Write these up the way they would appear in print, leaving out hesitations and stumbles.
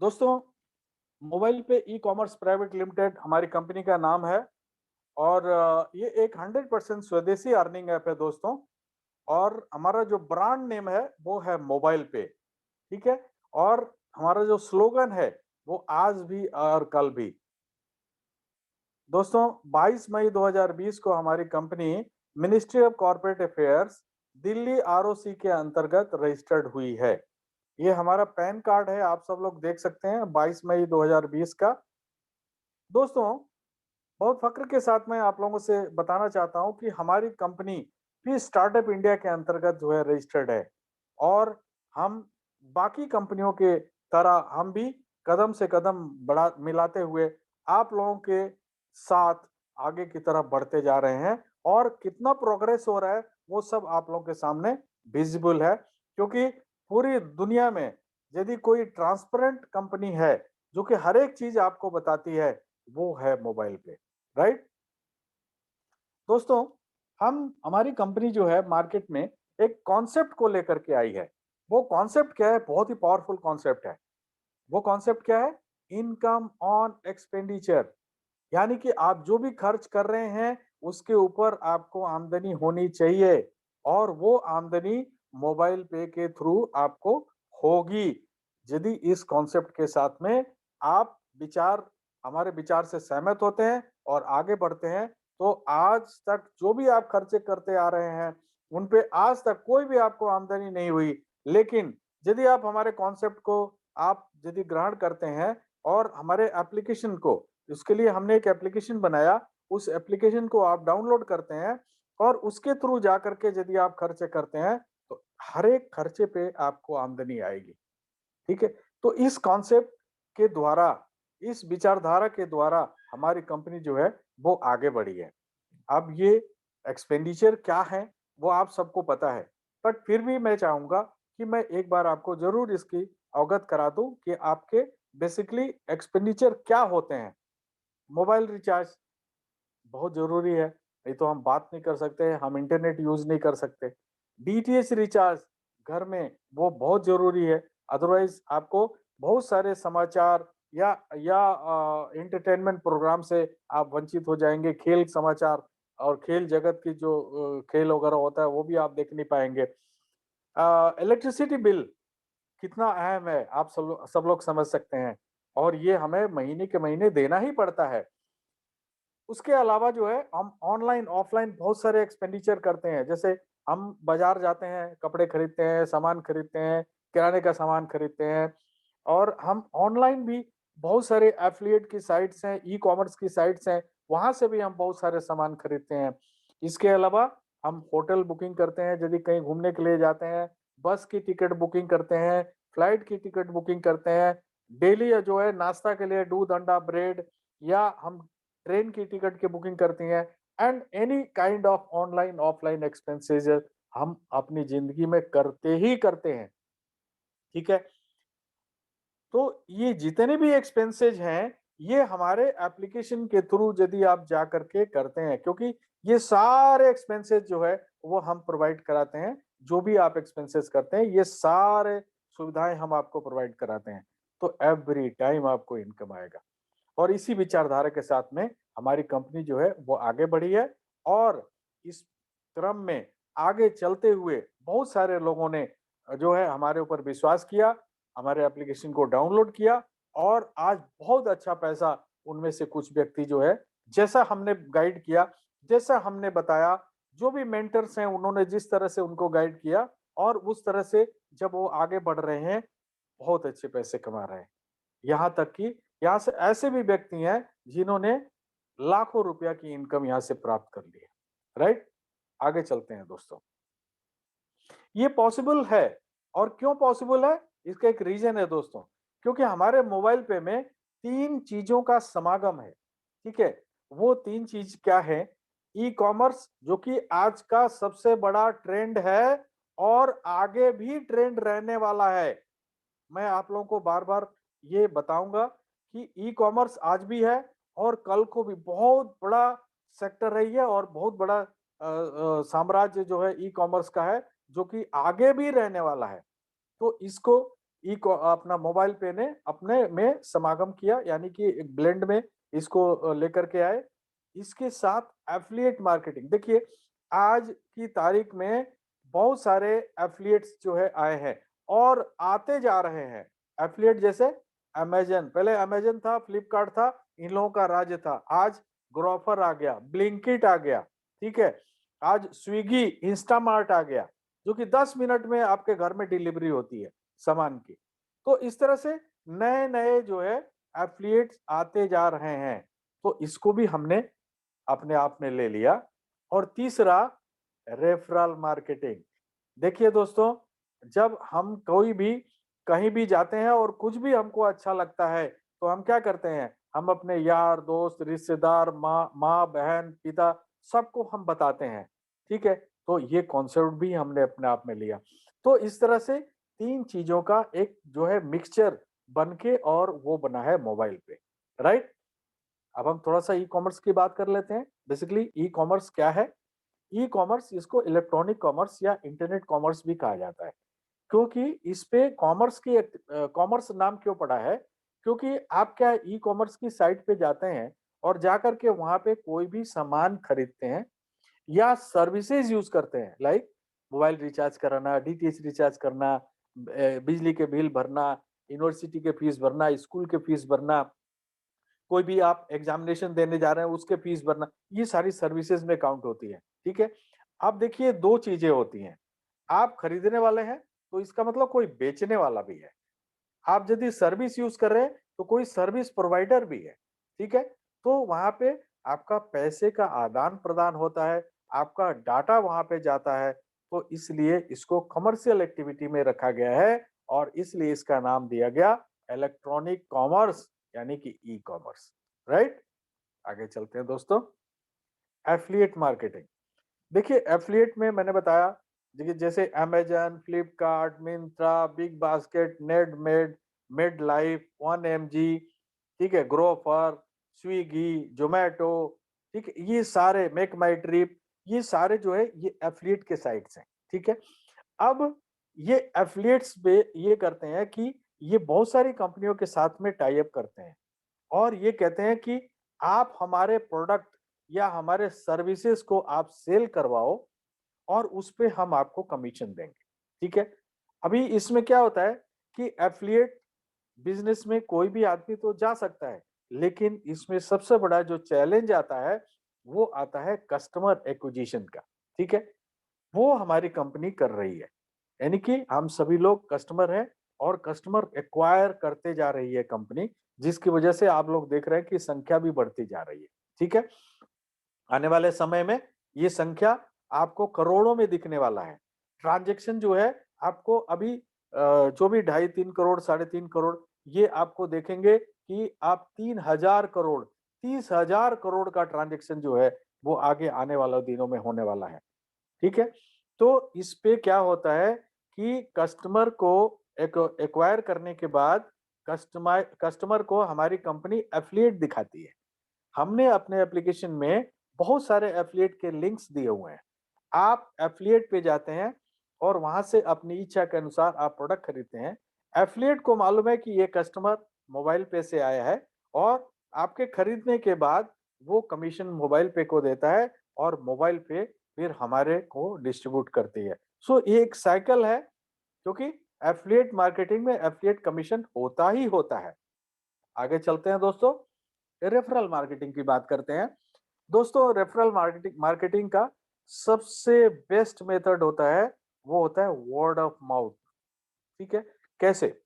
दोस्तों, मोबाइल पे e commerce private limited हमारी कंपनी का नाम है और ये एक 100% स्वदेशी अर्निंग ऐप है दोस्तों। और हमारा जो ब्रांड नेम है वो है मोबाइल पे, ठीक है। और हमारा जो स्लोगन है वो आज भी और कल भी। दोस्तों, 22 मई 2020 को हमारी company ministry of corporate affairs Delhi ROC के अंतर्गत रजिस्टर्ड हुई है। ये हमारा पैन कार्ड है, आप सब लोग देख सकते हैं, 22 मई 2020 का। दोस्तों, बहुत फक्र के साथ मैं आप लोगों से बताना चाहता हूं कि हमारी कंपनी भी स्टार्टअप इंडिया के अंतर्गत जो है रजिस्टर्ड है। और हम बाकी कंपनियों के तरह हम भी कदम से कदम बढ़ा मिलाते हुए आप लोगों के साथ आगे की तरफ बढ़ते जा रहे हैं। और कितना प्रोग्रेस हो रहा है वो सब आप लोगों के सामने विजिबल है, क्योंकि पूरी दुनिया में यदि कोई ट्रांसपेरेंट कंपनी है जो कि हर एक चीज आपको बताती है, वो है मोबाइल पे, राइट। दोस्तों, हम हमारी कंपनी जो है मार्केट में एक कॉन्सेप्ट को लेकर के आई है। वो कॉन्सेप्ट क्या है? बहुत ही पावरफुल कॉन्सेप्ट है। वो कॉन्सेप्ट क्या है? Income on expenditure. यानी कि आप जो भी खर्च कर रहे हैं उसके ऊपर आपको आमदनी होनी चाहिए, और वो आमदनी मोबाइल पे के थ्रू आपको होगी। यदि इस कॉन्सेप्ट के साथ में आप विचार हमारे विचार से सहमत होते हैं और आगे बढ़ते हैं, तो आज तक जो भी आप खर्चे करते आ रहे हैं उन पे आज तक कोई भी आपको आमदनी नहीं हुई। लेकिन यदि आप हमारे कॉन्सेप्ट को आप यदि ग्रहण करते हैं और हमारे एप्लीकेशन को, उसके लिए हमने एक एप्लीकेशन बनाया, उस एप्लीकेशन को आप डाउनलोड करते हैं और उसके थ्रू जाकर के यदि आप खर्चे करते हैं, तो हर एक खर्चे पे आपको आमदनी आएगी, ठीक है। तो इस कॉन्सेप्ट के द्वारा, इस विचारधारा के द्वारा हमारी कंपनी जो है वो आगे बढ़ी है। अब ये एक्सपेंडिचर क्या है वो आप सबको पता है, बट फिर भी मैं चाहूंगा कि मैं एक बार आपको जरूर इसकी अवगत करा दूं कि आपके बेसिकली एक्सपेंडिचर क्या होते हैं। मोबाइल रिचार्ज बहुत ज़रूरी है, नहीं तो हम बात नहीं कर सकते, हम इंटरनेट यूज़ नहीं कर सकते। डीटीएच रिचार्ज घर में वो बहुत ज़रूरी है, अदरवाइज़ आपको बहुत सारे समाचार या एंटरटेनमेंट प्रोग्राम से आप वंचित हो जाएँगे। खेल समाचार और खेल जगत की जो खेल वगैरह होता है वो भी आप देख नहीं पाएँगे। इलेक्ट्रिसिटी बिल कितना अहम है आप सब लोग समझ सकते हैं, और ये हमें महीने के महीने देना ही पड़ता है। उसके अलावा जो है हम ऑनलाइन ऑफलाइन बहुत सारे एक्सपेंडिचर करते हैं। जैसे हम बाजार जाते हैं, कपड़े खरीदते हैं, सामान खरीदते हैं, किराने का सामान खरीदते हैं। और हम ऑनलाइन भी बहुत सारे एफिलिएट की साइट्स हैं, ई कॉमर्स की साइट्स हैं, वहां से भी हम बहुत सारे सामान खरीदते हैं। इसके अलावा हम होटल बुकिंग करते हैं, यदि कहीं घूमने के लिए जाते हैं, बस की टिकट बुकिंग करते हैं, फ्लाइट की टिकट बुकिंग करते हैं, डेली जो है नाश्ता के लिए दूध अंडा ब्रेड, या हम ट्रेन की टिकट की बुकिंग करती हैं। And any kind of online offline expenses हम अपनी जिंदगी में करते ही करते हैं, ठीक है। तो ये जितने भी एक्सपेंसेस हैं, ये हमारे एप्लीकेशन के थ्रू यदि आप जा करके करते हैं, क्योंकि ये सारे एक्सपेंसेस जो है वो हम प्रोवाइड कराते हैं। जो भी आप एक्सपेंसेस करते हैं ये सारे सुविधाएं हम आपको प्रोवाइड कराते हैं। तो एवरी टाइम आपको इनकम आएगा। और इसी विचारधारा के साथ में हमारी कंपनी जो है वो आगे बढ़ी है। और इस क्रम में आगे चलते हुए बहुत सारे लोगों ने जो है हमारे ऊपर विश्वास किया, हमारे एप्लीकेशन को डाउनलोड किया, और आज बहुत अच्छा पैसा उनमें से कुछ व्यक्ति जो है, जैसा हमने गाइड किया, जैसा हमने बताया, जो भी मेंटर्स हैं उन्होंने जिस तरह से उनको गाइड किया, और उस तरह से जब वो आगे बढ़ रहे हैं, बहुत अच्छे पैसे कमा रहे हैं। यहाँ तक कि यहाँ से ऐसे भी व्यक्ति हैं जिन्होंने लाखों रुपया की इनकम यहाँ से प्राप्त कर ली है, राइट। आगे चलते हैं दोस्तों। ये पॉसिबल है, और क्यों पॉसिबल है? इसका एक रीजन है दोस्तों, क्योंकि हमारे मोबाइल पे में तीन चीजों का समागम है, ठीक है। वो तीन चीज क्या है? ई कॉमर्स, जो कि आज का सबसे बड़ा ट्रेंड है और आगे भी ट्रेंड रहने वाला है। मैं आप लोगों को बार-बार ये बताऊँगा कि ई-कॉमर्स आज भी है और कल को भी बहुत बड़ा सेक्टर रही है, और बहुत बड़ा साम्राज्य जो है ई-कॉमर्स का है, जो कि आगे भी रहने वाला है। तो इसको अपना मोबाइल पे ने अपने में समागम किया, यानी कि एक ब्लेंड में इसको लेकर के आए। इसके साथ एफिलिएट मार्केटिंग, देखिए आज की तारीख में बहुत सारे एफिलिएट्स जो है आए हैं और आते जा रहे हैं। एफिलिएट जैसे अमेज़न, पहले अमेज़न था, फ्लिपकार्ट था, इन लोगों का राज्य था। आज ग्रोफर आ गया, ब्लिंकिट आ गया, ठीक है? आज स्विगी, इंस्टामार्ट आ गया, जो कि 10 मिनट में आपके घर में डिलीवरी होती है सामान की। तो इस तरह से नए-नए जो है एफिलिएट्स आते जा रहे हैं। तो इसको भी हमने अपने आप में ले लिया। और तीसरा, रेफरल मार्केटिंग। देखिए दोस्तों, जब हम कोई भी कहीं भी जाते हैं और कुछ भी हमको अच्छा लगता है, तो हम क्या करते हैं? हम अपने यार, दोस्त, रिश्तेदार, माँ, बहन, पिता सबको हम बताते हैं, ठीक है? तो ये कॉन्सेप्ट भी हमने अपने आप में लिया। तो इस तरह से 3 चीज़ों का एक जो है मिक्सचर बन के और वो बना है मोबाइल पे, राइट? अब हम थोड़ा-सा ई-कॉमर्स की बात कर लेते हैं। बेसिकली ई-कॉमर्स क्या है? ई-कॉमर्स, इसको इलेक्ट्रॉनिक कॉमर्स या इंटरनेट कॉमर्स भी कहा जाता है। क्योंकि इस पे कॉमर्स की कॉमर्स नाम क्यों पड़ा है? क्योंकि आप क्या ई-कॉमर्स की साइट पे जाते हैं और जाकर के वहाँ पे कोई भी सामान खरीदते हैं या सर्विसेज यूज़ करते हैं, लाइक मोबाइल रिचार्ज कराना, डीटीएच रिचार्ज करना, बिजली के बिल भरना, यूनिवर्सिटी के फीस भरना, स्कूल के फीस भरना, कोई भी आप एग्जामिनेशन देने जा रहे हैं उसके फीस भरना, ये सारी सर्विसेज में काउंट होती है, ठीक है? अब देखिए 2 चीज़ें होती हैं, आप खरीदने वाले हैं, तो इसका मतलब कोई बेचने वाला भी है। आप यदि सर्विस यूज़ कर रहे हैं, तो कोई सर्विस प्रोवाइडर भी है, ठीक है? तो वहाँ पे आपका पैसे का आदान-प्रदान होता है, आपका डाटा वहाँ पे जाता है, तो इसलिए इसको कमर्शियल एक्टिविटी में रखा गया है और इसलिए इसका नाम दिया गया इलेक्ट्रॉनिक कॉमर्स, यानी कि ई-कॉमर्स, राइट? आगे चलते हैं दोस्तों, एफिलिएट मार्केटिंग। देखिए एफिलिएट में मैंने बताया, देखिए जैसे Amazon, Flipkart, Myntra, big basket, Netmed, Medlife, 1mg, ठीक है, ग्रोफर, स्विगी, ज़ोमैटो, ठीक है, ये सारे मेक माई ट्रिप, ये सारे जो है ये एफिलिएट के साइट्स हैं, ठीक है। अब ये एफिलिएट्स पे ये करते हैं कि ये बहुत सारी कंपनियों के साथ में टाई अप करते हैं और ये कहते हैं कि आप हमारे प्रोडक्ट या हमारे सर्विसेज को आप सेल करवाओ और उस पे हम आपको कमीशन देंगे, ठीक है? अभी इसमें क्या होता है कि एफ़िलिएट बिज़नेस में कोई भी आदमी तो जा सकता है, लेकिन इसमें सबसे बड़ा जो चैलेंज आता है, वो आता है कस्टमर एक्विजिशन का, ठीक है? वो हमारी कंपनी कर रही है। यानी कि हम सभी लोग कस्टमर हैं और कस्टमर एक्वायर करते जा रही है कंपनी, जिसकी वजह से आप लोग देख रहे हैं कि संख्या भी बढ़ती जा रही है, ठीक है? आने वाले समय में ये संख्या आपको करोड़ों में दिखने वाला है। ट्रांज़ैक्शन जो है आपको अभी जो भी ढाई 3 करोड़, साढ़े 3 करोड़, ये आपको देखेंगे कि आप 3,000 करोड़, 30,000 करोड़ का ट्रांज़ैक्शन जो है वो आगे आने वाले दिनों में होने वाला है। ठीक है? तो इस पे क्या होता है कि कस्टमर को एक्वायर करने के बाद कस्टमर को हमारी कंपनी एफिलिएट दिखाती है। हमने अपने एप्लीकेशन में बहुत सारे एफिलिएट के लिंक्स दिए हुए हैं। आप एफिलिएट पे जाते हैं और वहां से अपनी इच्छा के अनुसार आप प्रोडक्ट खरीदते हैं। एफिलिएट को मालूम है कि ये कस्टमर मोबाइल पे से आया है और आपके खरीदने के बाद वो कमीशन मोबाइल पे को देता है और मोबाइल पे फिर हमारे को डिस्ट्रीब्यूट करती है। सो ये एक साइकिल है, क्योंकि एफिलिएट मार्केटिंग में एफिलिएट कमीशन होता ही होता है। आगे चलते हैं दोस्तों, रेफरल मार्केटिंग की बात करते हैं। दोस्तों रेफरल मार्केटिंग मार्केटिंग का सबसे बेस्ट मेथड होता है, वो होता है वर्ड ऑफ माउथ, ठीक है? कैसे?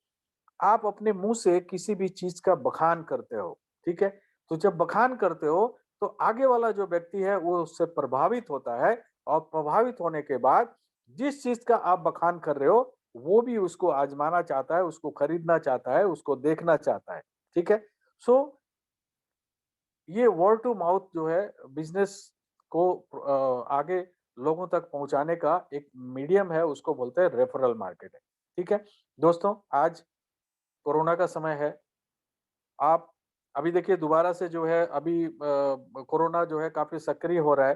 आप अपने मुंह से किसी भी चीज का बखान करते हो, ठीक है? तो जब बखान करते हो तो आगे वाला जो व्यक्ति है वो उससे प्रभावित होता है और प्रभावित होने के बाद जिस चीज का आप बखान कर रहे हो वो भी उसको आजमाना चाहता है, उसको खरीदना चाहता है, उसको देखना चाहता है, ठीक है? सो ये वर्ड टू माउथ जो है बिजनेस को आगे लोगों तक पहुंचाने का एक मीडियम है, उसको बोलते हैं रेफरल मार्केटिंग, ठीक है? दोस्तों आज कोरोना का समय है। आप अभी देखिए दोबारा से जो है अभी कोरोना जो है काफ़ी सक्रिय हो रहा है,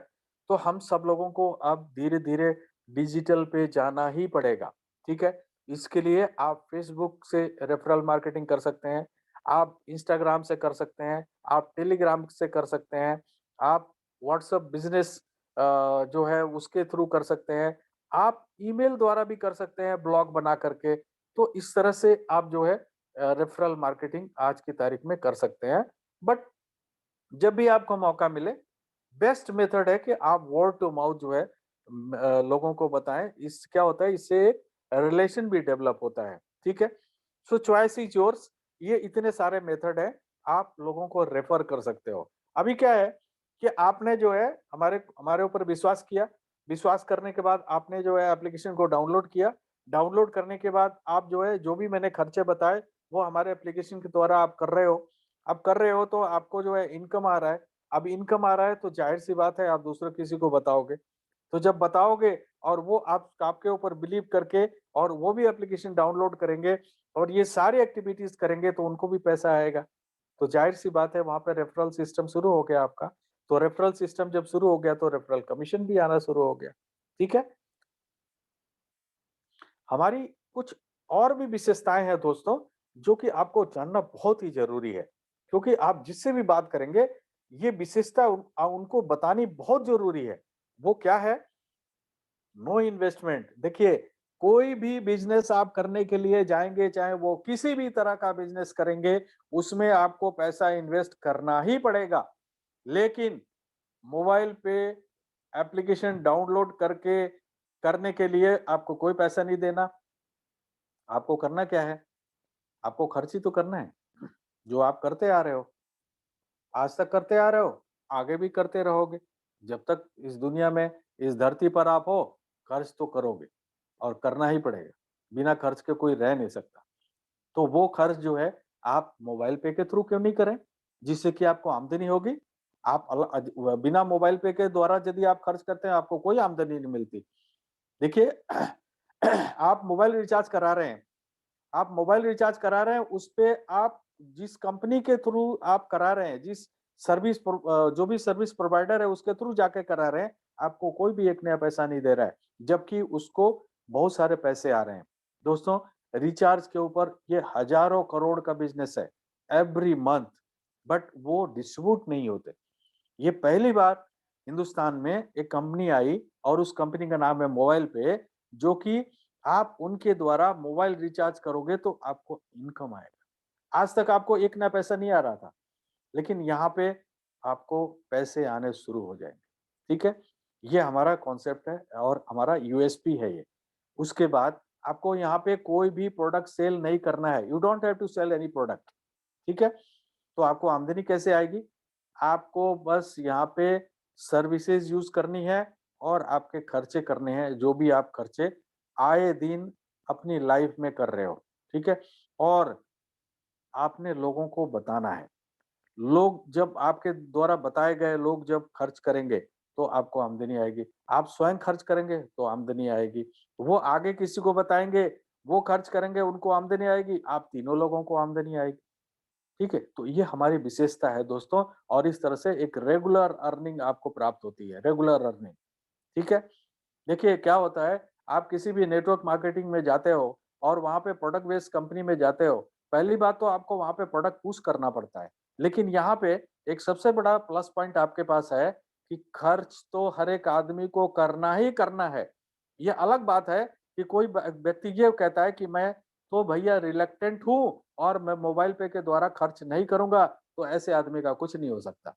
तो हम सब लोगों को अब धीरे-धीरे डिजिटल पे जाना ही पड़ेगा, ठीक है? इसके लिए आप फेसबुक से रेफरल मार्केटिंग कर सकते हैं, आप इंस्टाग्राम से कर सकते हैं, आप टेलीग्राम से कर सकते हैं, आप व्हाट्सएप बिज़नेस जो है उसके थ्रू कर सकते हैं, आप ईमेल द्वारा भी कर सकते हैं ब्लॉग बना करके। तो इस तरह से आप जो है रेफरल मार्केटिंग आज की तारीख में कर सकते हैं। बट जब भी आपको मौका मिले, बेस्ट मेथड है कि आप वर्ड टू माउथ जो है लोगों को बताएं। इस क्या होता है, इससे रिलेशन भी डेवलप होता है। ठीक है, सो चॉइस इज योर्स। ये इतने सारे मेथड है, आप लोगों को रेफर कर सकते हो। अभी क्या है कि आपने जो है हमारे हमारे ऊपर विश्वास किया, विश्वास करने के बाद आपने जो है एप्लीकेशन को डाउनलोड किया। डाउनलोड करने के बाद आप जो है जो भी मैंने खर्चे बताए वो हमारे एप्लीकेशन के द्वारा आप कर रहे हो। अब कर रहे हो तो आपको जो है इनकम आ रहा है। अब इनकम आ रहा है तो जाहिर-सी बात है आप दूसरे किसी को बताओगे। तो जब बताओगे और वो आप आपके ऊपर बिलीव करके और वो भी एप्लीकेशन डाउनलोड करेंगे और ये सारी एक्टिविटीज़ करेंगे तो उनको भी पैसा आएगा। तो जाहिर-सी बात है वहाँ पे रेफरल सिस्टम शुरू हो गया आपका। तो रेफरल सिस्टम जब शुरू हो गया तो रेफरल कमीशन भी आना शुरू हो गया। ठीक है? हमारी कुछ और भी विशेषताएँ हैं दोस्तों, जो कि आपको जानना बहुत ही ज़रूरी है। क्योंकि आप जिससे भी बात करेंगे, ये विशेषता उनको बतानी बहुत ज़रूरी है। वो क्या है? No investment. देखिए, कोई भी बिज़नेस आप करने के लिए जाएँगे, चाहे वो किसी भी तरह का बिज़नेस करेंगे, उसमें आपको पैसा इन्वेस्ट करना ही पड़ेगा। लेकिन मोबाइल पे एप्लीकेशन डाउनलोड करके करने के लिए आपको कोई पैसा नहीं देना। आपको करना क्या है? आपको खर्च ही तो करना है, जो आप करते आ रहे हो। आज तक करते आ रहे हो, आगे भी करते रहोगे। जब तक इस दुनिया में, इस धरती पर आप हो, खर्च तो करोगे और करना ही पड़ेगा। बिना खर्च के कोई रह नहीं सकता। तो वो खर्च जो है, आप मोबाइल पे के थ्रू क्यों नहीं करें? जिससे कि आपको आमदनी होगी। आप बिना मोबाइल पे के द्वारा यदि आप खर्च करते हैं, आपको कोई आमदनी नहीं मिलती। देखिए आप मोबाइल रिचार्ज करा रहे हैं, आप मोबाइल रिचार्ज करा रहे हैं, उसपे आप जिस कंपनी के थ्रू आप करा रहे हैं, जिस जो भी सर्विस प्रोवाइडर है उसके थ्रू जाके करा रहे हैं, आपको कोई भी एक नया पैसा नहीं दे रहा है, जबकि उसको बहुत सारे पैसे आ रहे हैं। दोस्तों, रिचार्ज के ऊपर ये हज़ारों करोड़ का बिज़नेस है, एवरी मंथ, बट वो डिस्ट्रीब्यूट नहीं होते। ये पहली बार हिंदुस्तान में एक कंपनी आई और उस कंपनी का नाम है मोबाइल पे, जो कि आप उनके द्वारा मोबाइल रिचार्ज करोगे तो आपको इनकम आएगा। आज तक आपको एक ना पैसा नहीं आ रहा था, लेकिन यहाँ पे आपको पैसे आने शुरू हो जाएँगे। ठीक है? ये हमारा कॉन्सेप्ट है और हमारा यूएसपी है ये। उसके बाद आपको यहाँ पे कोई भी प्रोडक्ट सेल नहीं करना है। You don't have to sell any product. ठीक है? तो आपको आमदनी कैसे आएगी? आपको बस यहाँ पे सर्विसेज़ यूज़ करनी है और आपके खर्चे करने हैं, जो भी आप खर्चे आए दिन अपनी लाइफ़ में कर रहे हो, ठीक है? और आपने लोगों को बताना है। लोग जब आपके द्वारा बताए गए लोग जब खर्च करेंगे, तो आपको आमदनी आएगी। आप स्वयं खर्च करेंगे, तो आमदनी आएगी। वो आगे किसी को बताएँगे, वो खर्च करेंगे, उनको आमदनी आएगी, आप तीनों लोगों को आमदनी आएगी। ठीक है? तो ये हमारी विशेषता है दोस्तों और इस तरह से एक रेगुलर अर्निंग आपको प्राप्त होती है, रेगुलर अर्निंग, ठीक है? देखिए क्या होता है, आप किसी भी नेटवर्क मार्केटिंग में जाते हो और वहाँ पे प्रोडक्ट बेस्ड कंपनी में जाते हो, पहली बात तो आपको वहाँ पे प्रोडक्ट पुश करना पड़ता है। लेकिन यहाँ पे एक सबसे बड़ा प्लस पॉइंट आपके पास है कि खर्च तो हर एक आदमी को करना ही करना है। ये अलग बात है कि कोई व्यक्ति ये कहता है कि मैं तो भैया रिलक्टेंट हूँ और मैं मोबाइल पे के द्वारा खर्च नहीं करूँगा, तो ऐसे आदमी का कुछ नहीं हो सकता।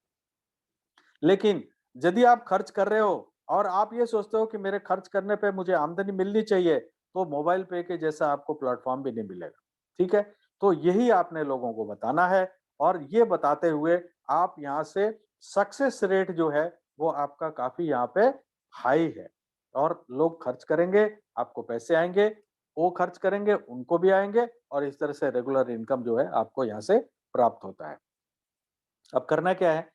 लेकिन यदि आप खर्च कर रहे हो और आप ये सोचते हो कि मेरे खर्च करने पे मुझे आमदनी मिलनी चाहिए, तो मोबाइल पे के जैसा आपको प्लेटफ़ॉर्म भी नहीं मिलेगा। ठीक है? तो यही आपने लोगों को बताना है और ये बताते हुए आप यहाँ से सक्सेस रेट जो है, वो आपका काफ़ी यहाँ पे हाई है और लोग खर्च करेंगे, आपको पैसे आएँगे, वो खर्च करेंगे, उनको भी आएँगे और इस तरह से रेगुलर इनकम जो है आपको यहाँ से प्राप्त होता है। अब करना क्या है?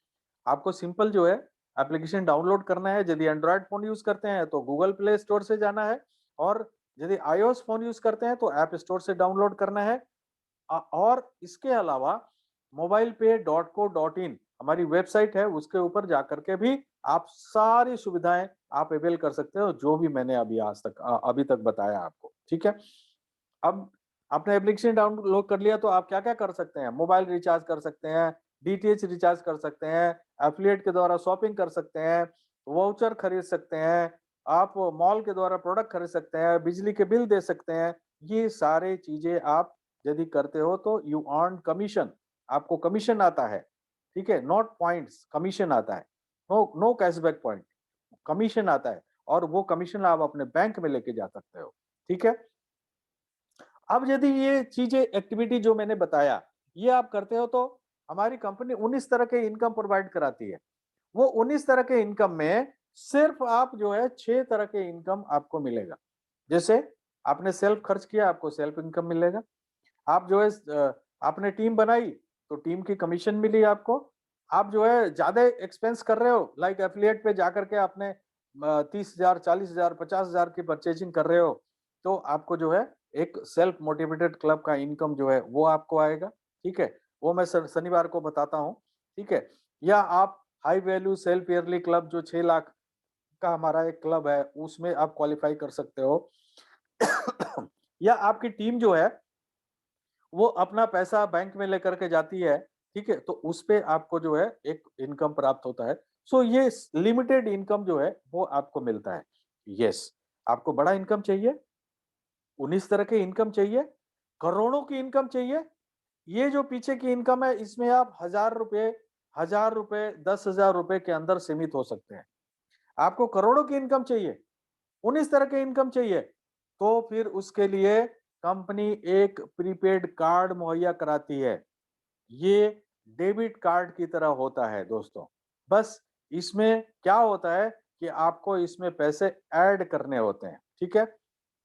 आपको सिंपल जो है एप्लीकेशन डाउनलोड करना है। यदि एंड्रॉयड फ़ोन यूज़ करते हैं तो गूगल प्ले स्टोर से जाना है और यदि आईओएस फ़ोन यूज़ करते हैं तो ऐप स्टोर से डाउनलोड करना है। और इसके अलावा mobilepay.co.in हमारी वेबसाइट है, उसके ऊपर जाकर के भी आप सारी सुविधाएँ आप अवेल कर सकते हो, जो भी मैंने अभी तक बताया आपको। ठीक है? अब आपने एप्लीकेशन डाउनलोड कर लिया तो आप क्या-क्या कर सकते हैं? मोबाइल रिचार्ज कर सकते हैं, डीटीएच रिचार्ज कर सकते हैं, एफिलिएट के द्वारा शॉपिंग कर सकते हैं, वाउचर खरीद सकते हैं, आप मॉल के द्वारा प्रोडक्ट खरीद सकते हैं, बिजली के बिल दे सकते हैं। ये सारे चीज़ें आप यदि करते हो तो यू अर्न कमीशन, आपको कमीशन आता है, ठीक है? नॉट पॉइंट्स, कमीशन आता है। No no cashback point, commission आता है और वो कमीशन आप अपने बैंक में लेके जा सकते हो, ठीक है? अब यदि ये चीज़ें एक्टिविटी जो मैंने बताया, ये आप करते हो तो हमारी कंपनी 19 तरह के इनकम प्रोवाइड कराती है। वो 19 तरह के इनकम में सिर्फ आप जो है 6 तरह के इनकम आपको मिलेगा। जैसे आपने सेल्फ खर्च किया, आपको सेल्फ इनकम मिलेगा। आप जो है आपने टीम बनाई तो टीम की कमीशन मिली आपको। आप जो है ज़्यादा एक्सपेंस कर रहे हो, लाइक एफिलिएट पे जाकर के आपने 30,000, 40,000, 50,000 की परचेजिंग कर रहे हो, तो आपको जो है एक सेल्फ मोटिवेटेड क्लब का इनकम जो है वो आपको आएगा, ठीक है? वो मैं शनिवार को बताता हूँ, ठीक है? या आप high value self yearly club जो 6 लाख का हमारा एक क्लब है, उसमें आप क्वालिफाई कर सकते हो। या आपकी टीम जो है वो अपना पैसा बैंक में लेकर के जाती है, ठीक है? तो उसपे आपको जो है एक इनकम प्राप्त होता है। सो ये लिमिटेड इनकम जो है वो आपको मिलता है। यस, आपको बड़ा इनकम चाहिए, 19 तरह के इनकम चाहिए, करोड़ों की इनकम चाहिए, ये जो पीछे की इनकम है इसमें आप ₹1000, ₹10,000 के अंदर सीमित हो सकते हैं। आपको करोड़ों की इनकम चाहिए, 19 तरह के इनकम चाहिए, तो फिर उसके लिए कंपनी एक प्रीपेड कार्ड मुहैया कराती है। ये डेबिट कार्ड की तरह होता है दोस्तों। बस इसमें क्या होता है कि आपको इसमें पैसे ऐड करने होते हैं, ठीक है?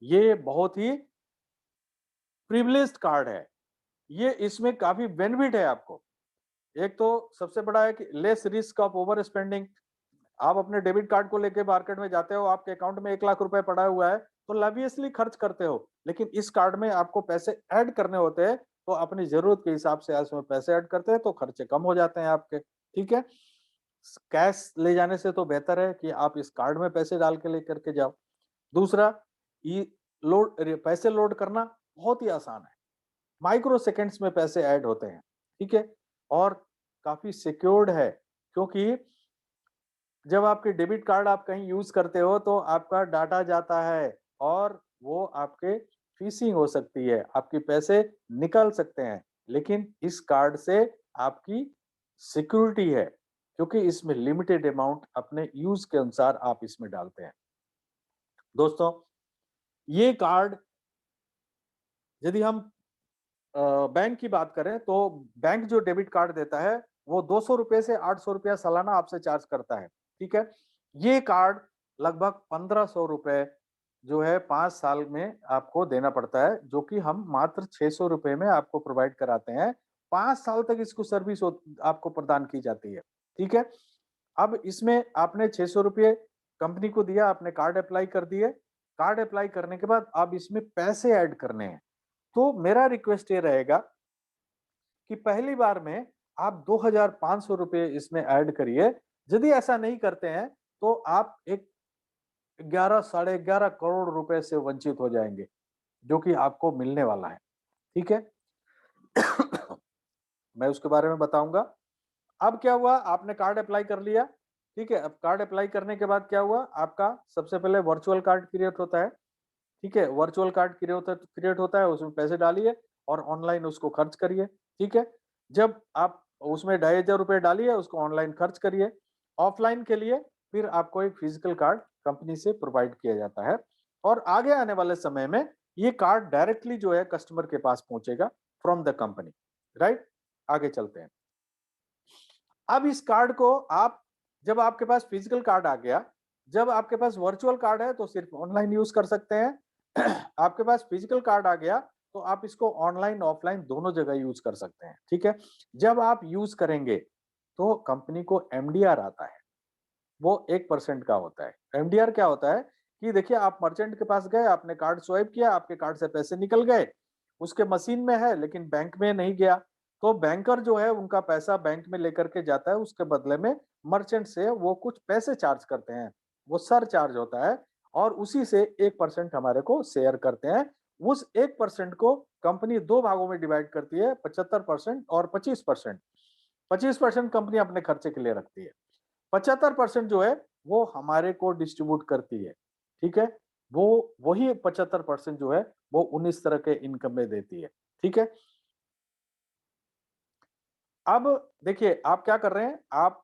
ये बहुत ही प्रिविलेज्ड कार्ड है। ये इसमें काफ़ी बेनिफिट है आपको। एक तो सबसे बड़ा है कि less risk of over spending. आप अपने डेबिट कार्ड को लेके मार्केट में जाते हो, आपके अकाउंट में 1 लाख रुपए पड़ा हुआ है, तो लावियसली खर्च करते हो। लेकिन इस कार्ड में आपको पैसे ऐड करने होते हैं, तो अपनी ज़रूरत के हिसाब से उसमें पैसे ऐड करते हैं, तो खर्चे कम हो जाते हैं आपके, ठीक है? कैश ले जाने से तो बेहतर है कि आप इस कार्ड में पैसे डाल के लेकर के जाओ। दूसरा, ये पैसे लोड करना बहुत ही आसान है। माइक्रो सेकंड्स में पैसे ऐड होते हैं, ठीक है? और काफ़ी सिक्योर्ड है, क्योंकि जब आपके डेबिट कार्ड आप कहीं यूज़ करते हो तो आपका डाटा जाता है और वो आपके फिशिंग हो सकती है, आपके पैसे निकल सकते हैं। लेकिन इस कार्ड से आपकी सिक्योरिटी है, क्योंकि इसमें लिमिटेड अमाउंट अपने यूज़ के अनुसार आप इसमें डालते हैं। दोस्तों, ये कार्ड यदि हम बैंक की बात करें तो बैंक जो डेबिट कार्ड देता है वो ₹200 से ₹800 सालाना आपसे चार्ज करता है, ठीक है? ये कार्ड लगभग ₹1500 जो है 5 साल में आपको देना पड़ता है, जो कि हम मात्र ₹600 में आपको प्रोवाइड कराते हैं। 5 साल तक इसको सर्विस आपको प्रदान की जाती है, ठीक है? अब इसमें आपने ₹600 कंपनी को दिया, आपने कार्ड अप्लाई कर दिए। कार्ड अप्लाई करने के बाद अब इसमें पैसे ऐड करने हैं। तो मेरा रिक्वेस्ट ये रहेगा कि पहली बार में आप ₹2500 इसमें ऐड करिए। यदि ऐसा नहीं करते हैं, तो आप एक 11 साढ़े 11 करोड़ रुपए से वंचित हो जाएँगे, जो कि आपको मिलने वाला है, ठीक है? मैं उसके बारे में बताऊँगा। अब क्या हुआ, आपने कार्ड अप्लाई कर लिया, ठीक है? अब कार्ड अप्लाई करने के बाद क्या हुआ, आपका सबसे पहले वर्चुअल कार्ड क्रिएट होता है, ठीक है? वर्चुअल कार्ड क्रिएट होता है, उसमें पैसे डालिए और ऑनलाइन उसको खर्च करिए, ठीक है? जब आप उसमें ₹2500 डालिए, उसको ऑनलाइन खर्च करिए। ऑफलाइन के लिए फिर आपको एक फिजिकल कार्ड कंपनी से प्रोवाइड किया जाता है और आगे आने वाले समय में ये कार्ड डायरेक्टली जो है कस्टमर के पास पहुँचेगा फ्रॉम द कंपनी, राइट? आगे चलते हैं। अब इस कार्ड को आप जब आपके पास फिजिकल कार्ड आ गया, जब आपके पास वर्चुअल कार्ड है तो सिर्फ ऑनलाइन यूज़ कर सकते हैं। आपके पास फिजिकल कार्ड आ गया तो आप इसको ऑनलाइन, ऑफलाइन दोनों जगह यूज़ कर सकते हैं, ठीक है? जब आप यूज़ करेंगे तो कंपनी को एमडीआर आता है, वो 1% का होता है। एमडीआर क्या होता है कि देखिए आप मर्चेंट के पास गए, आपने कार्ड स्वाइप किया, आपके कार्ड से पैसे निकल गए, उसके मशीन में है लेकिन बैंक में नहीं गया। तो बैंकर जो है उनका पैसा बैंक में लेकर के जाता है, उसके बदले में मर्चेंट से वो कुछ पैसे चार्ज करते हैं, वो सरचार्ज होता है और उसी से 1% हमारे को शेयर करते हैं उस 1% को कंपनी दो भागों में डिवाइड करती है, 75% और 25%। 25% कंपनी अपने खर्चे के लिए रखती है, 75% जो है वो हमारे को डिस्ट्रीब्यूट करती है। ठीक है, वो वही 75% जो है वो 19 तरह के इनकम में देती है। ठीक है, अब देखिए आप क्या कर रहे हैं, आप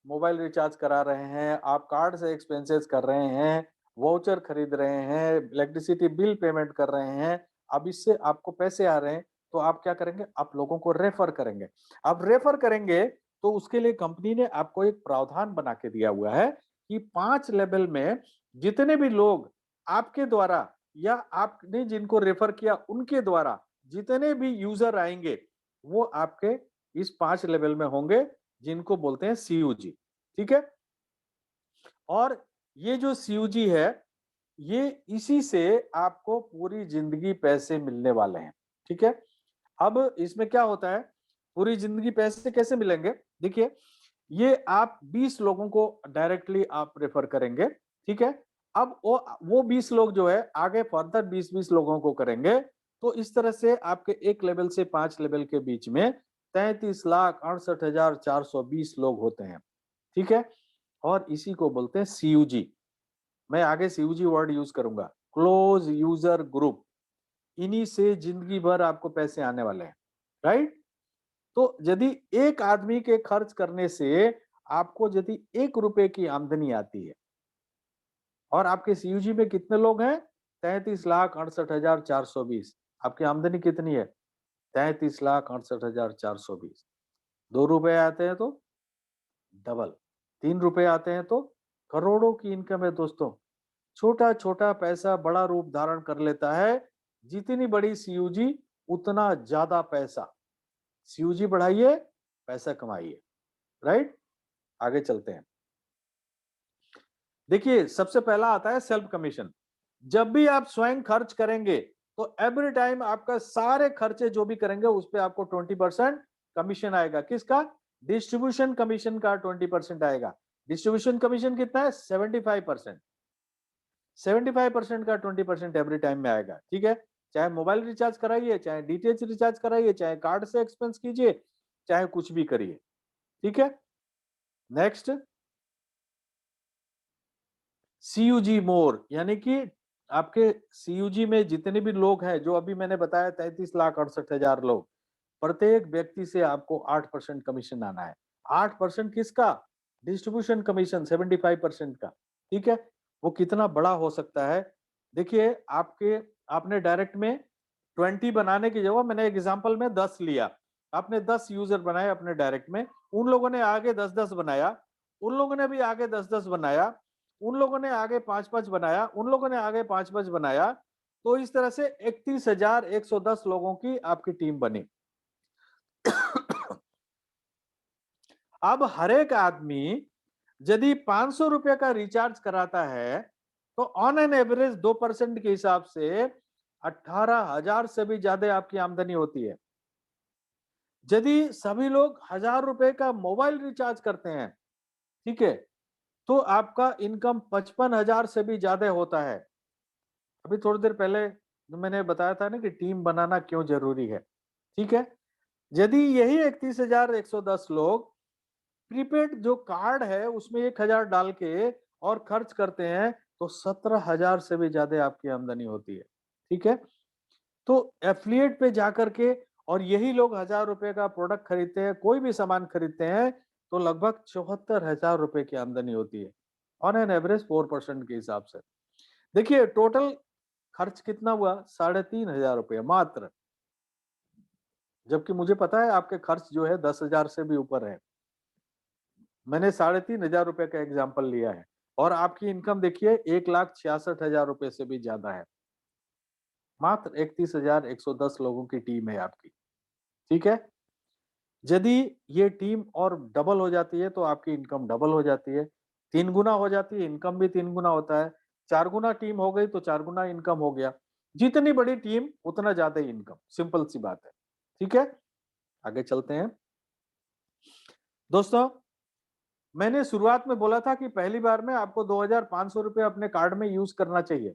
मोबाइल रिचार्ज करा रहे हैं, आप कार्ड से एक्सपेंसेस कर रहे हैं, वाउचर खरीद रहे हैं, इलेक्ट्रिसिटी बिल पेमेंट कर रहे हैं। अब इससे आपको पैसे आ रहे हैं, तो आप क्या करेंगे, आप लोगों को रेफर करेंगे। आप रेफर करेंगे तो उसके लिए कंपनी ने आपको एक प्रावधान बना के दिया हुआ है कि 5 लेवल में जितने भी लोग आपके द्वारा या आपने जिनको रेफर किया उनके द्वारा जितने भी यूजर आएंगे, वो आपके इस 5 लेवल में होंगे, जिनको बोलते हैं सीयूजी। ठीक है, और ये जो सीयूजी है, ये इसी से आपको पूरी जिंदगी पैसे मिलने वाले हैं। ठीक है, अब इसमें क्या होता है, पूरी जिंदगी पैसे कैसे मिलेंगे, देखिए ये आप 20 लोगों को डायरेक्टली आप रेफर करेंगे। ठीक है, अब वो 20 लोग जो है आगे फर्दर 20-20 लोगों को करेंगे, तो इस तरह से आपके एक लेवल से 5 लेवल के बीच में 33,68,420 लोग होते हैं। ठीक है, और इसी को बोलते हैं सीयूजी। मैं आगे सीयूजी वर्ड यूज करूंगा, क्लोज यूजर ग्रुप। इन्हीं से जिंदगी भर आपको पैसे आने वाले हैं, राइट। तो यदि एक आदमी के खर्च करने से आपको यदि 1 रुपए की आमदनी आती है, और आपके सीयूजी में कितने लोग हैं, 33,68,420, आपकी आमदनी कितनी है, 33,68,420। 2 रुपए आते हैं तो डबल, 3 रुपए आते हैं तो करोड़ों की इनकम है दोस्तों। छोटा छोटा पैसा बड़ा रूप धारण कर लेता है, जितनी बड़ी सीयूजी उतना ज्यादा पैसा। सीयूजी बढ़ाइए, पैसा कमाइए, राइट। आगे चलते हैं, देखिए सबसे पहला आता है सेल्फ कमीशन। जब भी आप स्वयं खर्च करेंगे तो एवरी टाइम आपका सारे खर्चे जो भी करेंगे उस पे आपको 20% कमीशन आएगा। किसका, डिस्ट्रीब्यूशन कमीशन का 20% आएगा। डिस्ट्रीब्यूशन कमीशन कितना है, 75%। 75% का 20% एवरी टाइम में आएगा। ठीक है, चाहे मोबाइल रिचार्ज कराइए, चाहे डीटीएच रिचार्ज कराइए, चाहे कार्ड से एक्सपेंस कीजिए, चाहे कुछ भी करिए। ठीक है, नेक्स्ट, सीयूजी मोर, यानी कि आपके सीयूजी में जितने भी लोग हैं, जो अभी मैंने बताया 33,68,000 लोग, प्रत्येक व्यक्ति से आपको 8% कमीशन आना है। 8% किसका, डिस्ट्रीब्यूशन कमीशन 75% का। ठीक है, वो कितना बड़ा हो सकता है, देखिए आपके, आपने डायरेक्ट में 20 बनाने की जगह मैंने एग्जांपल में 10 लिया, आपने 10 यूजर बनाए अपने डायरेक्ट में, उन लोगों ने आगे 10-10 बनाया, उन लोगों ने भी आगे 10-10 बनाया, उन लोगों ने आगे 5-5 बनाया, उन लोगों ने आगे 5-5 बनाया, तो इस तरह से 31,110 लोगों की आपकी टीम बनी। अब हर एक आदमी यदि 500 रुपए का रिचार्ज कराता है, तो ऑन एन एवरेज 2% के हिसाब से 18,000 से भी ज्यादा आपकी आमदनी होती है। यदि सभी लोग 1,000 रुपए का मोबाइल रिचार्ज करते हैं, ठीक है, तो आपका इनकम 55,000 से भी ज्यादा होता है। अभी थोड़ी देर पहले मैंने बताया था ना कि टीम बनाना क्यों जरूरी है। ठीक है, यदि यही 31,110 लोग प्रीपेड जो कार्ड है उसमें 1,000 डाल के और खर्च करते हैं, तो 17,000 से भी ज्यादा आपकी आमदनी होती है। ठीक है, तो एफिलिएट पे जाकर के, और यही लोग 1,000 रुपए का प्रोडक्ट खरीदते हैं, कोई भी सामान खरीदते हैं, तो लगभग 74,000 रुपए की आमदनी होती है, ऑन एन एवरेज 4% के हिसाब से। देखिए टोटल खर्च कितना हुआ, 3,500 रुपये मात्र, जबकि मुझे पता है आपके खर्च जो है 10,000 से भी ऊपर है। मैंने 3,500 रुपए का एग्जाम्पल लिया है, और आपकी इनकम देखिए 1,66,000 रुपए से भी ज्यादा है। मात्र 31,110 लोगों की टीम है आपकी। ठीक है, यदि ये टीम और डबल हो जाती है तो आपकी इनकम डबल हो जाती है, 3 गुना हो जाती है, इनकम भी 3 गुना होता है। 4 गुना टीम हो गई तो 4 गुना इनकम हो गया। जितनी बड़ी टीम उतना ज्यादा इनकम, सिंपल सी बात है। ठीक है, आगे चलते हैं दोस्तों। मैंने शुरुआत में बोला था कि पहली बार में आपको 2,500 रुपए अपने कार्ड में यूज करना चाहिए,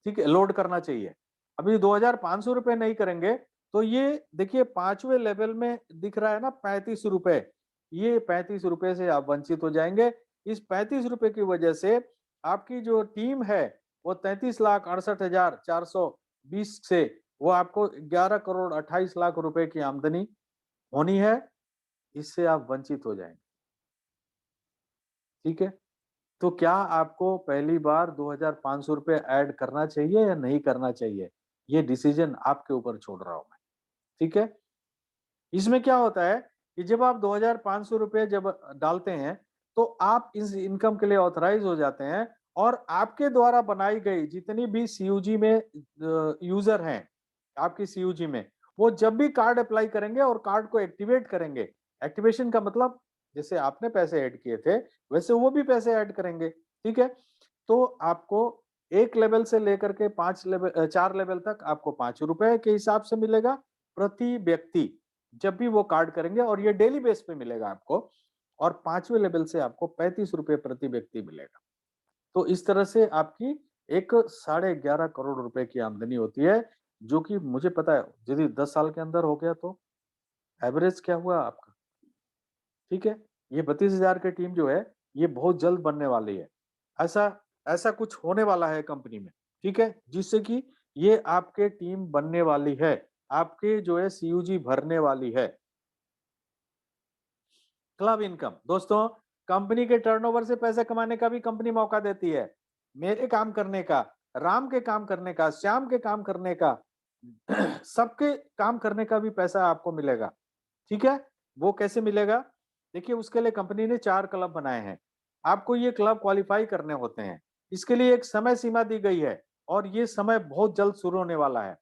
ठीक है, लोड करना चाहिए। अभी 2,500 रुपए नहीं करेंगे तो ये देखिए 5वें लेवल में दिख रहा है ना 35 रुपए, ये 35 रुपए से आप वंचित हो जाएंगे। इस 35 रुपए की वजह से आपकी जो टीम है वो 33,68,420 से वो आपको 11,28,00,000 रुपए की आमदनी होनी है, इससे आप वंचित हो जाएंगे। ठीक है, तो क्या आपको पहली बार 2,500 रुपए ऐड करना चाहिए या नहीं करना चाहिए, ये डिसीजन आपके ऊपर छोड़ रहा हूं मैं। ठीक है, इसमें क्या होता है कि जब आप 2,500 रुपए जब डालते हैं तो आप इस इनकम के लिए ऑथराइज हो जाते हैं और आपके द्वारा बनाई गई जितनी भी सीयूजी में यूजर हैं आपकी सीयूजी में, वो जब भी कार्ड अप्लाई करेंगे और कार्ड को एक्टिवेट करेंगे, एक्टिवेशन का मतलब जैसे आपने पैसे ऐड किए थे वैसे वो भी पैसे ऐड करेंगे। ठीक है, तो आपको एक लेवल से लेकर के 4 लेवल तक आपको 5 रुपए के हिसाब से मिलेगा प्रति व्यक्ति जब भी वो कार्ड करेंगे, और ये डेली बेस पे मिलेगा आपको, और 5वें लेवल से आपको 35 रुपए प्रति व्यक्ति मिलेगा। तो इस तरह से आपकी एक 11.5 करोड़ रुपए की आमदनी होती है, जो कि मुझे पता है यदि 10 साल के अंदर हो गया तो एवरेज क्या हुआ आपका। ठीक है, ये 32,000 की टीम जो है ये बहुत जल्द बनने वाली है। ऐसा ऐसा कुछ होने वाला है कंपनी में। ठीक है, जिससे कि ये आपके टीम बनने वाली है, आपके जो है सीयूजी भरने वाली है। क्लब इनकम दोस्तों, कंपनी के टर्नओवर से पैसे कमाने का भी कंपनी मौका देती है। मेरे काम करने का, राम के काम करने का, श्याम के काम करने का, सबके काम करने का भी पैसा आपको मिलेगा। ठीक है, वो कैसे मिलेगा? देखिए उसके लिए कंपनी ने 4 क्लब बनाए हैं। आपको ये क्लब क्वालिफाई करने होते हैं। इसके लिए एक समय सीमा दी गई है और ये समय बहुत जल्द शुरू होने वाला है।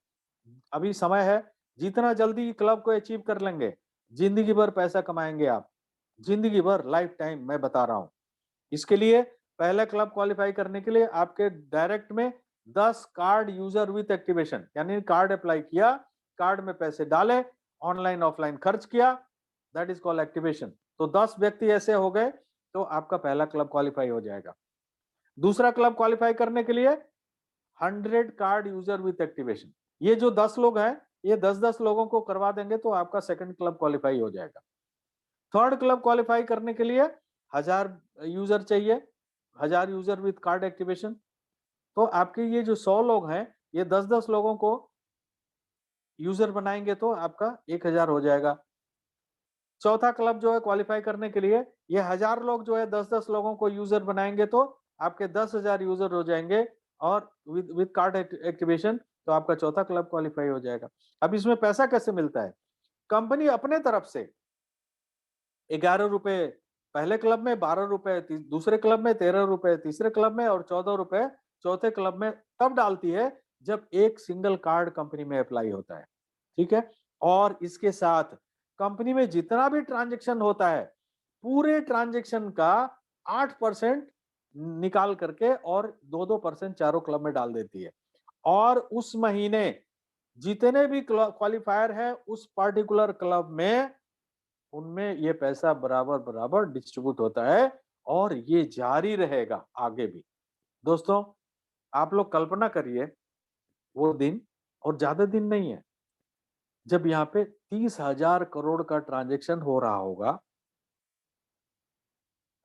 अभी समय है, जितना जल्दी क्लब को अचीव कर लेंगे, जिंदगी भर पैसा कमाएंगे आप। जिंदगी भर, लाइफ टाइम मैं बता रहा हूँ। इसके लिए पहला क्लब क्वालिफाई करने के लिए आपके डायरेक्ट में 10 कार्ड यूजर विथ एक्टिवेशन, यानी कार्ड अप्लाई किया, कार्ड में पैसे डाले, ऑनलाइन ऑफलाइन खर्च किया, दैट इज कॉल्ड एक्टिवेशन। तो 10 व्यक्ति ऐसे हो गए तो आपका पहला क्लब क्वालिफाई हो जाएगा। दूसरा क्लब क्वालिफाई करने के लिए 100 कार्ड यूजर विथ एक्टिवेशन, ये जो 10 लोग हैं, ये 10-10 लोगों को करवा देंगे तो आपका सेकंड क्लब क्वालिफाई हो जाएगा। थर्ड क्लब क्वालिफाई करने के लिए 1000 यूजर चाहिए, 1000 यूजर विथ कार्ड एक्टिवेशन। तो आपके ये जो 100 लोग हैं, ये 10-10 लोगों को यूजर बनाएंगे तो आपका 1000 हो जाएगा। चौथा क्लब जो है क्वालिफाई करने के लिए, ये 1000 लोग जो है 10-10 लोगों को यूजर बनाएंगे तो आपके 10,000 यूजर हो जाएंगे, और विद कार्ड एक्टिवेशन तो आपका चौथा क्लब क्वालिफाई हो जाएगा। अब इसमें पैसा कैसे मिलता है? कंपनी अपने तरफ से 11 रुपए पहले क्लब में, 12 रुपए दूसरे क्लब में, 13 रुपए तीसरे क्लब में और 14 रुपए चौथे क्लब में तब डालती है जब एक सिंगल कार्ड कंपनी में अप्लाई होता है। ठीक है, और इसके साथ कंपनी में जितना भी ट्रांजैक्शन होता है, पूरे ट्रांजैक्शन का 8% निकाल करके और 2-2% चारों क्लब में डाल देती है। और उस महीने जितने भी क्वालिफायर है उस पर्टिकुलर क्लब में, उनमें ये पैसा बराबर बराबर डिस्ट्रीब्यूट होता है, और ये जारी रहेगा आगे भी। दोस्तों, आप लोग कल्पना करिए वो दिन, और ज्यादा दिन नहीं है, जब यहाँ पे 30,000 करोड़ का ट्रांजैक्शन हो रहा होगा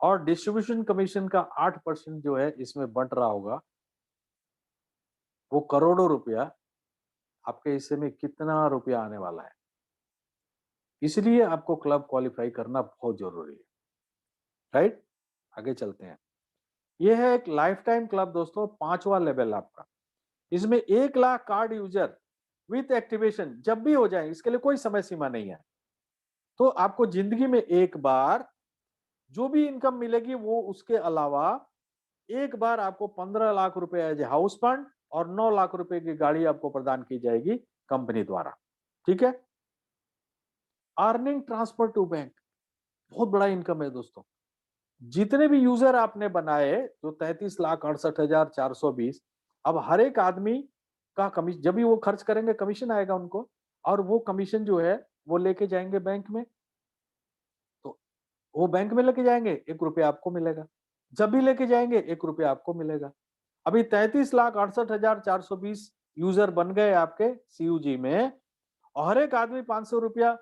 और डिस्ट्रीब्यूशन कमीशन का 8% जो है इसमें बंट रहा होगा, वो करोड़ों रुपया आपके हिस्से में कितना रुपया आने वाला है। इसलिए आपको क्लब क्वालिफाई करना बहुत जरूरी है। राइट, आगे चलते हैं। ये है एक लाइफ टाइम क्लब दोस्तों, 5वां लेवल आपका। इसमें 1 lakh card user with activation जब भी हो जाए, इसके लिए कोई समय सीमा नहीं है। तो आपको जिंदगी में एक बार जो भी इनकम मिलेगी वो उसके अलावा एक बार आपको 15 लाख रुपए एज ए हाउस फंड और 9 लाख रुपए की गाड़ी आपको प्रदान की जाएगी कंपनी द्वारा। ठीक है, अर्निंग ट्रांसफर टू बैंक, बहुत बड़ा इनकम है दोस्तों। जितने भी यूजर आपने बनाए, जो 33,68,420, अब हर एक आदमी का कमीशन, जब भी वो खर्च करेंगे कमीशन आएगा उनको, और वो कमीशन जो है वो लेके जाएंगे बैंक में। तो वो बैंक में लेके जाएंगे, 1 रुपया आपको मिलेगा। जब भी लेके जाएंगे 1 रुपया आपको मिलेगा। अभी 33,68,420 यूजर बन गए आपके सीयूजी में और हर एक आदमी 500 रुपया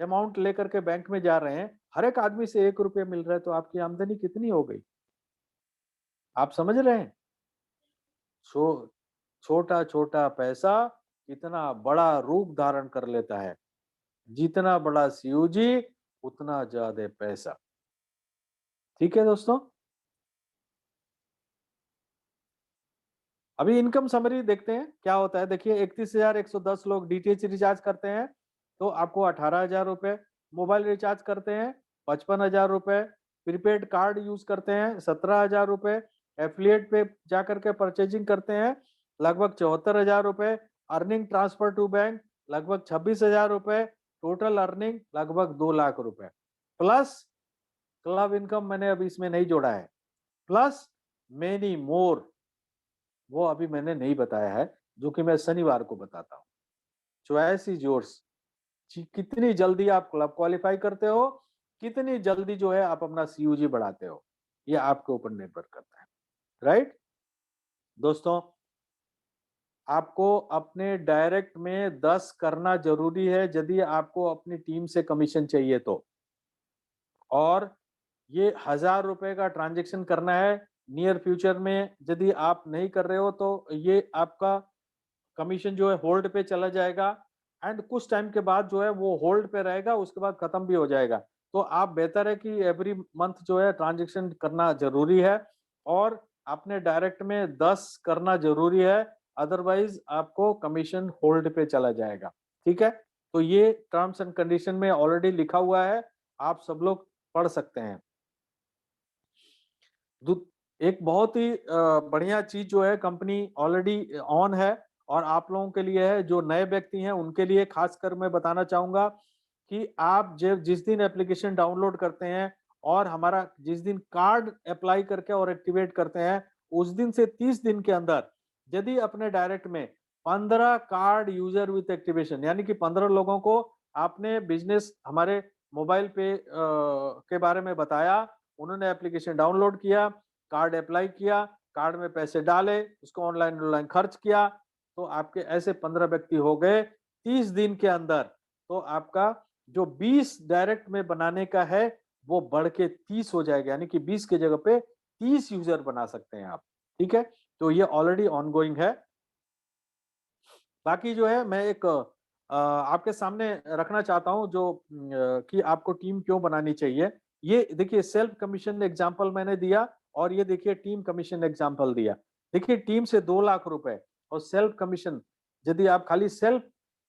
अमाउंट लेकर के बैंक में जा रहे हैं, हर एक आदमी से 1 रुपया मिल रहा है, तो आपकी आमदनी कितनी हो गई? आप समझ रहे हैं? छो छोटा छोटा पैसा कितना बड़ा रूप धारण कर लेता है। जितना बड़ा सीयूजी उतना ज्यादा पैसा। ठीक है दोस्तों, अभी इनकम समरी देखते हैं क्या होता है। देखिए 31,110 लोग डीटीएच रिचार्ज करते हैं तो आपको 18,000 रुपए, मोबाइल रिचार्ज करते हैं 55,000 रुपए, प्रीपेड कार्ड यूज करते हैं 17,000 रुपए, एफिलिएट पे जाकर के परचेजिंग करते हैं लगभग 74,000 रुपए, अर्निंग ट्रांसफर टू बैंक लगभग 26,000 रुपए, टोटल अर्निंग लगभग 2 लाख रुपए, प्लस क्लब इनकम मैंने अभी इसमें नहीं जोड़ा है, प्लस मेनी मोर, वो अभी मैंने नहीं बताया है, जो कि मैं शनिवार को बताता हूँ। चॉइस इज योर्स, कितनी जल्दी आप क्लब क्वालिफाई करते हो, कितनी जल्दी जो है आप अपना सीयूजी बढ़ाते हो, ये आपके ऊपर निर्भर करता है। राइट दोस्तों, आपको अपने डायरेक्ट में 10 करना जरूरी है यदि आपको अपनी टीम से कमीशन चाहिए तो, और ये 1,000 रुपए का ट्रांजेक्शन करना है नियर फ्यूचर में। यदि आप नहीं कर रहे हो तो ये आपका कमीशन जो है होल्ड पे चला जाएगा, एंड कुछ टाइम के बाद जो है वो होल्ड पे रहेगा, उसके बाद खत्म भी हो जाएगा। तो आप बेहतर है कि एवरी मंथ जो है ट्रांजेक्शन करना जरूरी है, और अपने डायरेक्ट में 10 करना जरूरी है, अदरवाइज आपको कमीशन होल्ड पे चला जाएगा। ठीक है, तो ये टर्म्स एंड कंडीशन में ऑलरेडी लिखा हुआ है, आप सब लोग पढ़ सकते हैं। एक बहुत ही बढ़िया चीज जो है कंपनी ऑलरेडी ऑन है, और आप लोगों के लिए है जो नए व्यक्ति हैं उनके लिए खासकर मैं बताना चाहूंगा कि आप जब जिस दिन एप्लीकेशन डाउनलोड करते हैं और हमारा जिस दिन कार्ड अप्लाई करके और एक्टिवेट करते हैं, उस दिन से 30 दिन के अंदर यदि अपने डायरेक्ट में 15 कार्ड यूजर विथ एक्टिवेशन, यानी कि 15 लोगों को आपने बिजनेस हमारे मोबाइल पे के बारे में बताया, उन्होंने एप्लीकेशन डाउनलोड किया, कार्ड अप्लाई किया, कार्ड में पैसे डाले, उसको ऑनलाइन खर्च किया, तो आपके ऐसे 15 व्यक्ति हो गए 30 दिन के अंदर। तो आपका जो 20 डायरेक्ट में बनाने का है वो बढ़ के 30 हो जाएगा, यानी कि 20 की जगह पे 30 यूजर बना सकते हैं आप। ठीक है, तो ये ऑलरेडी ऑनगोइंग है। बाकी जो है मैं एक आपके सामने रखना चाहता हूँ जो कि आपको टीम क्यों बनानी चाहिए। ये देखिए सेल्फ कमीशन एग्जांपल मैंने दिया, और ये देखिए टीम कमीशन एग्जांपल दिया। देखिए टीम से 2 लाख रुपए और सेल्फ कमीशन, यदि आप खाली सेल्फ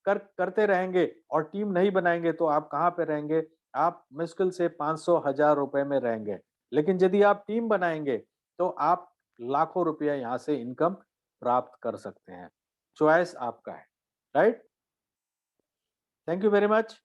करते रहेंगे और टीम नहीं बनाएंगे तो आप कहाँ पे रहेंगे? आप मुश्किल से 500,000 रुपए में रहेंगे। लेकिन यदि आप टीम बनाएंगे तो आप लाखों रुपया यहाँ से इनकम प्राप्त कर सकते हैं। चॉइस आपका है। Right, thank you very much.